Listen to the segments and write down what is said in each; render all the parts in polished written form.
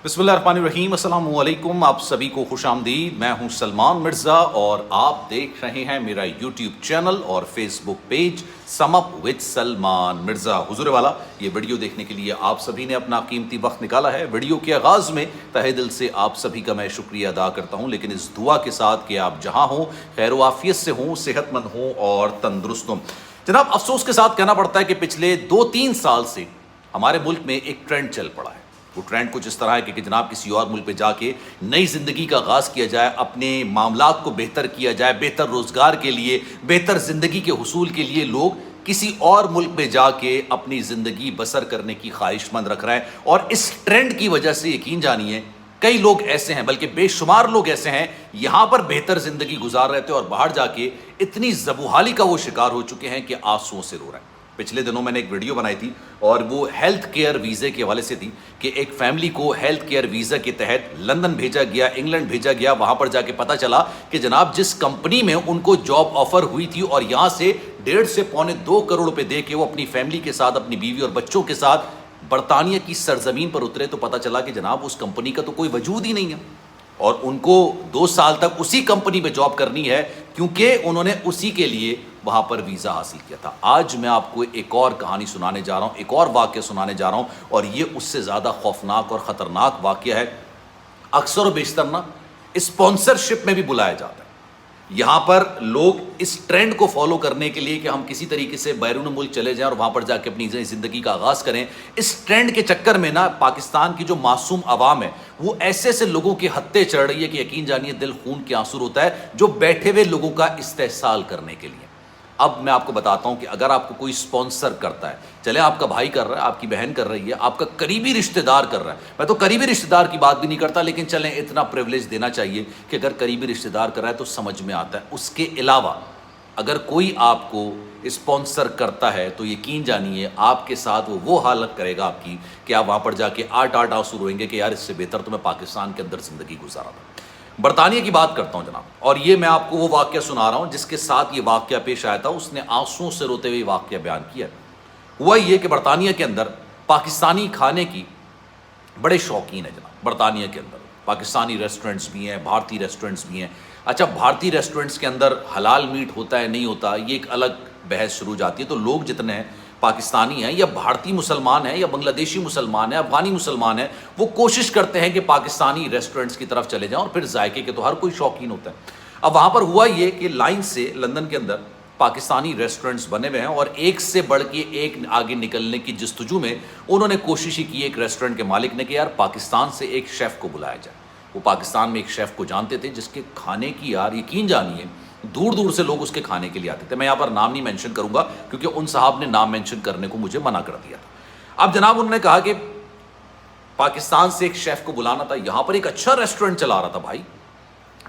बिस्मिल्लाहिर्रहमानिर्रहीम, अस्सलाम वालेकुम। आप सभी को खुश आमदीद। मैं हूं सलमान मिर्ज़ा और आप देख रहे हैं मेरा यूट्यूब चैनल और Facebook page sum up with Salman Mirza. हुजूर वाला, ये वीडियो देखने के लिए आप सभी ने अपना कीमती वक्त निकाला है। वीडियो के आगाज़ में तहे दिल से आप सभी का मैं शुक्रिया अदा करता हूं, लेकिन इस दुआ के साथ कि आप जहां हों खैर वाफियत से हों, सेहतमंद हों और तंदुरुस्त हों। जनाब, अफसोस के साथ कहना पड़ता है कि पिछले 2-3 साल से हमारे मुल्क में एक ट्रेंड चल पड़ा है। वो ट्रेंड कुछ इस तरह है कि जनाब किसी और मुल्क पे जाके नई ज़िंदगी का आगाज़ किया जाए, अपने मामलात को बेहतर किया जाए, बेहतर रोज़गार के लिए, बेहतर ज़िंदगी के हुसूल के लिए लोग किसी और मुल्क में जाके अपनी ज़िंदगी बसर करने की ख्वाहिशमंद रख रहे हैं। और इस ट्रेंड की वजह से यकीन जानिए कई लोग ऐसे हैं, बल्कि बेशुमार लोग ऐसे हैं यहाँ पर बेहतर ज़िंदगी गुजार रहे थे और बाहर जाके इतनी ज़बूहाली का वो शिकार हो चुके हैं कि आंसुओं से रो रहे हैं। पिछले दिनों मैंने एक वीडियो बनाई थी और वो हेल्थ केयर वीज़े के हवाले से थी कि एक फैमिली को हेल्थ केयर वीज़ा के तहत लंदन भेजा गया, इंग्लैंड भेजा गया। वहाँ पर जाके पता चला कि जनाब जिस कंपनी में उनको जॉब ऑफर हुई थी और यहाँ से 1.5 से पौने 2 करोड़ रुपए दे के वो अपनी फैमिली के साथ, अपनी बीवी और बच्चों के साथ बरतानिया की सरजमीन पर उतरे तो पता चला कि जनाब उस कंपनी का तो कोई वजूद ही नहीं है और उनको 2 साल तक उसी कंपनी में जॉब करनी है क्योंकि उन्होंने उसी के लिए वहाँ पर वीज़ा हासिल किया था। आज मैं आपको एक और कहानी सुनाने जा रहा हूँ, एक और वाक़या सुनाने जा रहा हूँ और ये उससे ज़्यादा खौफनाक और ख़तरनाक वाक़या है। अक्सर और बेशतर ना स्पॉन्सरशिप में भी बुलाया जाता है। यहाँ पर लोग इस ट्रेंड को फॉलो करने के लिए कि हम किसी तरीके से बैरून मुल्क चले जाएं और वहाँ पर जाके अपनी ज़िंदगी का आगाज़ करें, इस ट्रेंड के चक्कर में ना पाकिस्तान की जो मासूम आवाम है वो ऐसे ऐसे लोगों के हत्थे चढ़ रही है कि यकीन जानिए दिल खून के आंसू होता है, जो बैठे हुए लोगों का इस्तेहसाल करने के लिए। अब मैं आपको बताता हूं कि अगर आपको कोई स्पॉन्सर करता है, चले आपका भाई कर रहा है, आपकी बहन कर रही है, आपका करीबी रिश्तेदार कर रहा है, मैं तो करीबी रिश्तेदार की बात भी नहीं करता, लेकिन चलें इतना प्रिविलेज देना चाहिए कि अगर करीबी रिश्तेदार कर रहा है तो समझ में आता है। उसके अलावा अगर कोई आपको स्पॉन्सर करता है तो यकीन जानिए आपके साथ वो हालत करेगा आपकी कि आप वहाँ पर जाके आठ आंसू रोएंगे कि यार इससे बेहतर तो मैं पाकिस्तान के अंदर ज़िंदगी गुजारा था। बरतानिया की बात करता हूं जनाब, और ये मैं आपको वो वाक़या सुना रहा हूं जिसके साथ ये वाक़या पेश आया था। उसने आंसुओं से रोते हुए वाक़या बयान किया। हुआ ये कि बरतानिया के अंदर पाकिस्तानी खाने की बड़े शौकीन है जनाब। बरतानिया के अंदर पाकिस्तानी रेस्टोरेंट्स भी हैं, भारतीय रेस्टोरेंट्स भी हैं। अच्छा, भारतीय रेस्टोरेंट्स के अंदर हलाल मीट होता है नहीं होता, ये एक अलग बहस शुरू जाती है। तो लोग जितने हैं पाकिस्तानी हैं या भारतीय मुसलमान हैं या बांग्लादेशी मुसलमान हैं, अफगानी मुसलमान हैं, वो कोशिश करते हैं कि पाकिस्तानी रेस्टोरेंट्स की तरफ चले जाएं और फिर जायके के तो हर कोई शौकीन होता है। अब वहाँ पर हुआ ये कि लाइन से लंदन के अंदर पाकिस्तानी रेस्टोरेंट्स बने हुए हैं और एक से बढ़ के एक आगे निकलने की जस्तजू में उन्होंने कोशिश ही की एक रेस्टोरेंट के मालिक ने कि यार पाकिस्तान से एक शेफ़ को बुलाया जाए। वो पाकिस्तान में एक शेफ़ को जानते थे जिसके खाने की यार यकीन जानिए दूर दूर से लोग उसके खाने के लिए आते थे। मैं यहाँ पर नाम नहीं मेंशन करूँगा क्योंकि उन साहब ने नाम मेंशन करने को मुझे मना कर दिया था। अब जनाब उन्होंने कहा कि पाकिस्तान से एक शेफ़ को बुलाना था, यहाँ पर एक अच्छा रेस्टोरेंट चला रहा था भाई,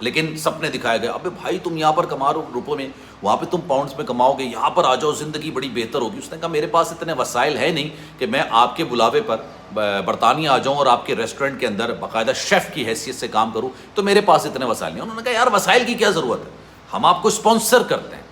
लेकिन सपने दिखाए गए। अबे भाई तुम यहाँ पर कमा रहे हो रुपयों में, वहाँ पे तुम पाउंड्स में कमाओगे, यहाँ पर आ जाओ ज़िंदगी बड़ी बेहतर होगी। उसने कहा मेरे पास इतने वसाइल है नहीं कि मैं आपके बुलावे पर बरतानिया आ जाऊँ और आपके रेस्टोरेंट के अंदर बाकायदा शेफ़ की हैसियत से काम करूँ, तो मेरे पास इतने वसाइल नहीं। उन्होंने कहा यार वसाइल की क्या ज़रूरत है, हम आपको स्पॉन्सर करते हैं,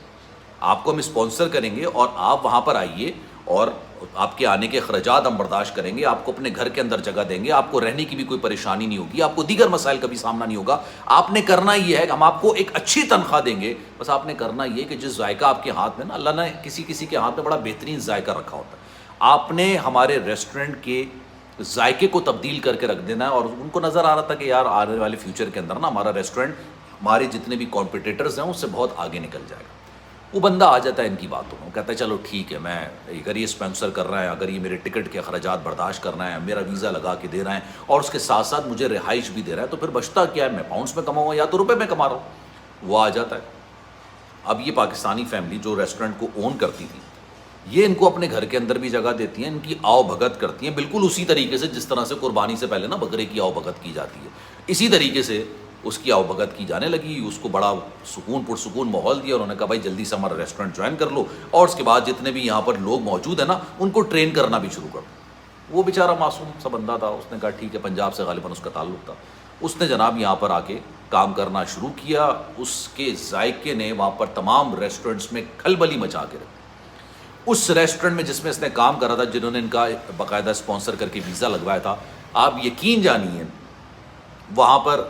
आपको हम स्पॉन्सर करेंगे और आप वहाँ पर आइए और आपके आने के अखराजात हम बर्दाश्त करेंगे, आपको अपने घर के अंदर जगह देंगे, आपको रहने की भी कोई परेशानी नहीं होगी, आपको दीगर मसाइल का भी सामना नहीं होगा। आपने करना ये है कि हम आपको एक अच्छी तनख्वाह देंगे, बस आपने करना ये कि जिस जायका आपके हाथ में ना, अल्लाह ने किसी किसी के हाथ में बड़ा बेहतरीन जायका रखा होता है, आपने हमारे रेस्टोरेंट के जायके को तब्दील करके रख देना है। और उनको नज़र आ रहा था कि यार आने वाले फ्यूचर के अंदर ना हमारा रेस्टोरेंट हमारे जितने भी कॉम्पिटिटर्स हैं उससे बहुत आगे निकल जाएगा। वो बंदा आ जाता है इनकी बातों में, कहता है चलो ठीक है, मैं अगर ये स्पॉन्सर कर रहा है, अगर ये मेरे टिकट के अखराजात बर्दाश्त करना है, मेरा वीज़ा लगा के दे रहा है और उसके साथ साथ मुझे रिहाइश भी दे रहा है, तो फिर बचता क्या है, मैं पाउंड्स में कमाऊँगा या तो रुपये में कमा रहा हूँ। वो आ जाता है। अब ये पाकिस्तानी फैमिली जो रेस्टोरेंट को ओन करती थी, ये इनको अपने घर के अंदर भी जगह देती हैं, इनकी आओ भगत करती हैं, बिल्कुल उसी तरीके से जिस तरह से कुर्बानी से पहले ना बकरे की आओ भगत की जाती है, इसी तरीके से उसकी आओ भगत की जाने लगी। उसको बड़ा सुकून पुरसुकून माहौल दिया। उन्होंने कहा भाई जल्दी से हमारा रेस्टोरेंट ज्वाइन कर लो और उसके बाद जितने भी यहाँ पर लोग मौजूद हैं ना उनको ट्रेन करना भी शुरू कर दो। वो बेचारा मासूम सा बंदा था, उसने कहा ठीक है, पंजाब से गालिबन उसका ताल्लुक था। उसने जनाब यहाँ पर आके काम करना शुरू किया। उसके जायके ने वहाँ पर तमाम रेस्टोरेंट्स में खलबली मचा के रखी। उस रेस्टोरेंट में जिसमें इसने काम करा था, जिन्होंने इनका बाकायदा स्पॉन्सर करके वीज़ा लगवाया था, आप यकीन जानिए وہاں پر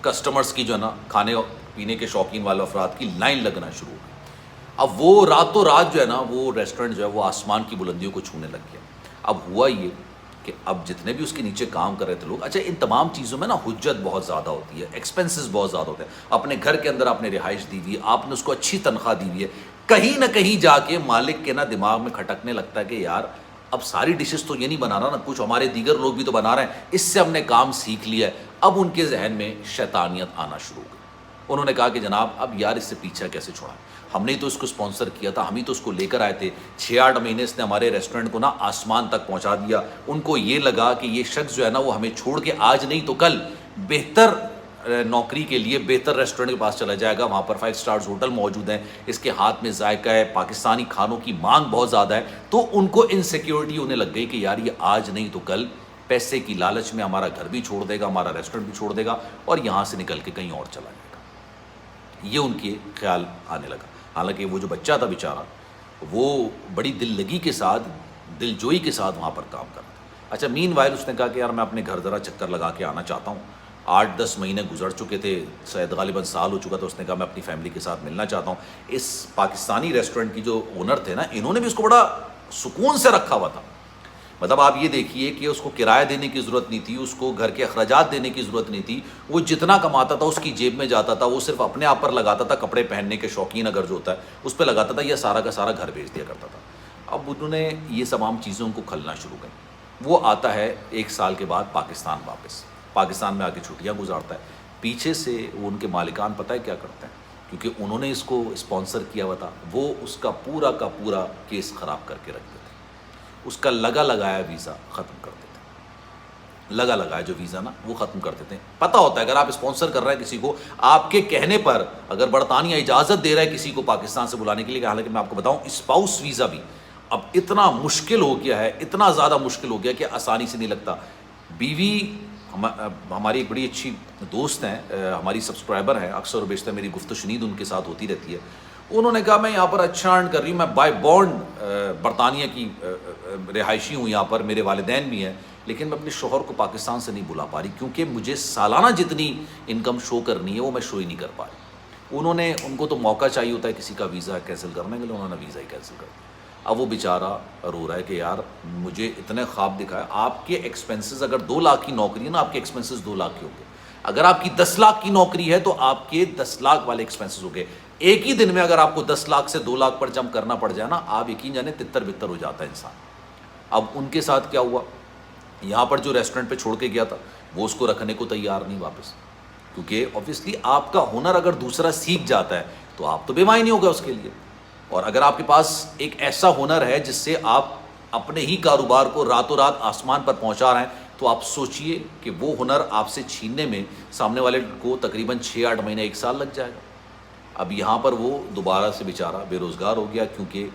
کسٹمرز کی جو ہے نا کھانے پینے کے شوقین والے افراد کی لائن لگنا شروع ہو گئی. اب وہ راتوں رات جو ہے نا وہ ریسٹورنٹ جو ہے وہ آسمان کی بلندیوں کو چھونے لگ گیا. اب ہوا یہ کہ اب جتنے بھی اس کے نیچے کام کر رہے تھے لوگ, اچھا ان تمام چیزوں میں نا حجت بہت زیادہ ہوتی ہے, ایکسپینسز بہت زیادہ ہوتے ہیں. اپنے گھر کے اندر آپ نے رہائش دی ہوئی ہے, آپ نے اس کو اچھی تنخواہ دی ہوئی ہے, کہیں نہ کہیں جا کے مالک کے نا دماغ میں کھٹکنے لگتا ہے کہ یار اب ساری ڈشز تو یہ نہیں بنانا نا, کچھ ہمارے دیگر لوگ بھی تو بنا رہے ہیں, اس سے ہم نے کام سیکھ لیا ہے. اب ان کے ذہن میں شیطانیت آنا شروع ہو گئی. انہوں نے کہا کہ جناب اب یار اس سے پیچھا کیسے چھوڑائیں, ہم نے تو اس کو سپانسر کیا تھا, ہم ہی تو اس کو لے کر آئے تھے. 6-8 مہینے اس نے ہمارے ریسٹورنٹ کو نا آسمان تک پہنچا دیا. ان کو یہ لگا کہ یہ شخص جو ہے نا وہ ہمیں چھوڑ کے آج نہیں تو کل بہتر نوکری کے لیے بہتر ریسٹورنٹ کے پاس چلا جائے گا. وہاں پر 5 اسٹارز ہوٹل موجود ہیں, اس کے ہاتھ میں ذائقہ ہے, پاکستانی کھانوں کی مانگ بہت زیادہ ہے. تو ان کو انسیکیورٹی ہونے لگ گئی کہ یار یہ آج نہیں تو کل پیسے کی لالچ میں ہمارا گھر بھی چھوڑ دے گا, ہمارا ریسٹورنٹ بھی چھوڑ دے گا اور یہاں سے نکل کے کہیں اور چلا جائے گا. یہ ان کے خیال آنے لگا. حالانکہ وہ جو بچہ تھا بیچارہ وہ بڑی دل لگی کے ساتھ, دل جوئی کے ساتھ وہاں پر کام کرتا تھا. اچھا مین وائل اس نے کہا کہ یار میں اپنے گھر ذرا چکر لگا کے آنا چاہتا ہوں. 8-10 مہینے گزر چکے تھے, شاید غالباً سال ہو چکا تھا. اس نے کہا میں اپنی فیملی کے ساتھ ملنا چاہتا ہوں. اس پاکستانی ریسٹورنٹ کی جو اونر تھے نا, انہوں نے بھی اس کو بڑا سکون سے رکھا ہوا تھا. مطلب آپ یہ دیکھیے کہ اس کو کرایہ دینے کی ضرورت نہیں تھی, اس کو گھر کے اخراجات دینے کی ضرورت نہیں تھی. وہ جتنا کماتا تھا اس کی جیب میں جاتا تھا, وہ صرف اپنے آپ پر لگاتا تھا. کپڑے پہننے کے شوقین اگر جو ہوتا ہے اس پہ لگاتا تھا, یا سارا کا سارا گھر بھیج دیا کرتا تھا. اب انہوں نے یہ تمام چیزوں کو کھلنا شروع کر. وہ آتا ہے 1 سال کے بعد پاکستان واپس, پاکستان میں آ کے چھٹیاں گزارتا ہے. پیچھے سے وہ ان کے مالکان پتہ ہے کیا کرتے ہیں, کیونکہ انہوں نے اس کو اسپانسر کیا ہوا تھا, وہ اس کا پورا کیس خراب کر کے رکھ دیتے. اس کا لگایا ویزا ختم کر دیتے, لگایا جو ویزا نا وہ ختم کر دیتے ہیں. پتہ ہوتا ہے اگر آپ اسپانسر کر رہے ہیں کسی کو, آپ کے کہنے پر اگر برطانیہ اجازت دے رہا ہے کسی کو پاکستان سے بلانے کے لیے, حالانکہ میں آپ کو بتاؤں اسپاؤس ویزا بھی اب اتنا مشکل ہو گیا ہے, اتنا زیادہ مشکل ہو گیا کہ آسانی سے نہیں لگتا. بیوی ہماری ایک بڑی اچھی دوست ہیں, ہماری سبسکرائبر ہیں, اکثر و بیشتر میری گفت و شنید ان کے ساتھ ہوتی رہتی ہے. انہوں نے کہا میں یہاں پر اچھا ارن کر رہی ہوں, میں بائی بورن برطانیہ کی رہائشی ہوں, یہاں پر میرے والدین بھی ہیں, لیکن میں اپنے شوہر کو پاکستان سے نہیں بلا پا رہی کیونکہ مجھے سالانہ جتنی انکم شو کرنی ہے وہ میں شو ہی نہیں کر پا رہی. ان کو تو موقع چاہیے ہوتا ہے کسی کا ویزا کینسل کرنے کے لیے, انہوں نے ویزا ہی کینسل کر دیا. اب وہ بیچارہ رو رہا ہے کہ یار مجھے اتنے خواب دکھایا. آپ کے ایکسپینسز اگر 2 لاکھ کی نوکری ہے نا, آپ کے ایکسپینسز 2 لاکھ کے ہوں گے. اگر آپ کی 10 لاکھ کی نوکری ہے تو آپ کے 10 لاکھ والے ایکسپینسز ہو گئے. ایک ہی دن میں اگر آپ کو 10 لاکھ سے 2 لاکھ پر جمپ کرنا پڑ جائے نا, آپ یقین جانے تتر بتر ہو جاتا ہے انسان. اب ان کے ساتھ کیا ہوا, یہاں پر جو ریسٹورنٹ پہ چھوڑ کے گیا تھا وہ اس کو رکھنے کو تیار نہیں واپس, کیونکہ اوبیسلی آپ کا ہنر اگر دوسرا سیکھ جاتا ہے تو آپ تو بے معنی ہوگا اس کے لیے. اور اگر آپ کے پاس ایک ایسا ہنر ہے جس سے آپ اپنے ہی کاروبار کو راتوں رات آسمان پر پہنچا رہے ہیں, تو آپ سوچئے کہ وہ ہنر آپ سے چھیننے میں سامنے والے کو تقریباً 6-8 مہینے 1 سال لگ جائے گا. اب یہاں پر وہ دوبارہ سے بیچارہ بے روزگار ہو گیا کیونکہ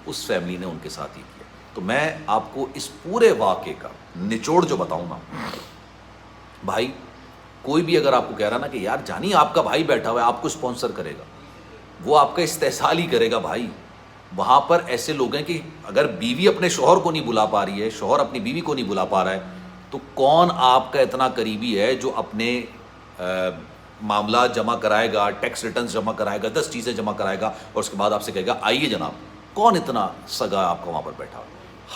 اس فیملی نے ان کے ساتھ ہی کیا. تو میں آپ کو اس پورے واقعے کا نچوڑ جو بتاؤں نا بھائی, کوئی بھی اگر آپ کو کہہ رہا نا کہ یار جانی آپ کا بھائی بیٹھا ہوا ہے آپ کو اسپانسر کرے گا, وہ آپ کا استحصال ہی کرے گا بھائی. وہاں پر ایسے لوگ ہیں کہ اگر بیوی اپنے شوہر کو نہیں بلا پا رہی ہے, شوہر اپنی بیوی کو نہیں بلا پا رہا ہے, تو کون آپ کا اتنا قریبی ہے جو اپنے معاملات جمع کرائے گا, ٹیکس ریٹرنز جمع کرائے گا, 10 چیزیں جمع کرائے گا اور اس کے بعد آپ سے کہے گا آئیے جناب. کون اتنا سگا آپ کا وہاں پر بیٹھا؟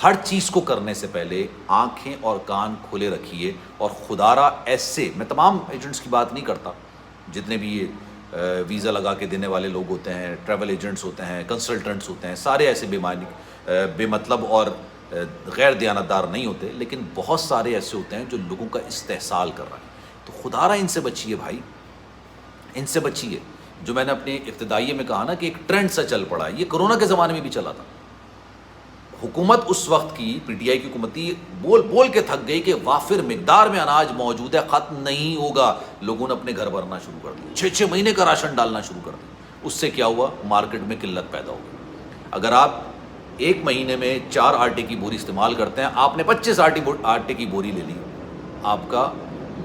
ہر چیز کو کرنے سے پہلے آنکھیں اور کان کھلے رکھیے. اور خدا را ایسے, میں تمام ایجنٹس کی بات نہیں کرتا, جتنے بھی یہ ویزا لگا کے دینے والے لوگ ہوتے ہیں, ٹریول ایجنٹس ہوتے ہیں, کنسلٹنٹس ہوتے ہیں, سارے ایسے بے مطلب اور غیر دیانتدار نہیں ہوتے, لیکن بہت سارے ایسے ہوتے ہیں جو لوگوں کا استحصال کر رہے ہیں. تو خدا را ان سے بچیے بھائی, ان سے بچیے. جو میں نے اپنے ابتدائیے میں کہا نا کہ ایک ٹرینڈ سا چل پڑا ہے, یہ کرونا کے زمانے میں بھی چلا تھا. حکومت اس وقت کی پی ٹی آئی کی حکومت بول کے تھک گئی کہ وافر مقدار میں اناج موجود ہے, ختم نہیں ہوگا. لوگوں نے اپنے گھر بھرنا شروع کر دیا, 6 مہینے کا راشن ڈالنا شروع کر دیا. اس سے کیا ہوا, مارکیٹ میں قلت پیدا ہو گئی. اگر آپ 1 مہینے میں 4 آٹے کی بوری استعمال کرتے ہیں, آپ نے 25 آٹے کی بوری لے لی, آپ کا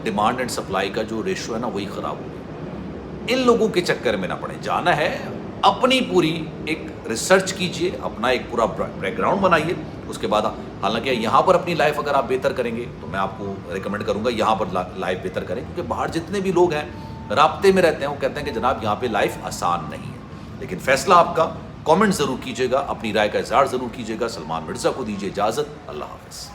ڈیمانڈ اینڈ سپلائی کا جو ریشو ہے نا وہی خراب ہو گیا. ان لوگوں کے چکر میں نہ پڑیں. جانا ہے اپنی پوری ایک ریسرچ کیجئے, اپنا ایک پورا بیک گراؤنڈ بنائیے, اس کے بعد حالانکہ یہاں پر اپنی لائف اگر آپ بہتر کریں گے تو میں آپ کو ریکمینڈ کروں گا یہاں پر لائف بہتر کریں، کیونکہ باہر جتنے بھی لوگ ہیں رابطے میں رہتے ہیں وہ کہتے ہیں کہ جناب یہاں پہ لائف آسان نہیں ہے، لیکن فیصلہ آپ کا، کامنٹ ضرور کیجیے گا، اپنی رائے کا اظہار ضرور کیجیے گا۔ سلمان مرزا کو دیجیے اجازت، اللہ حافظ۔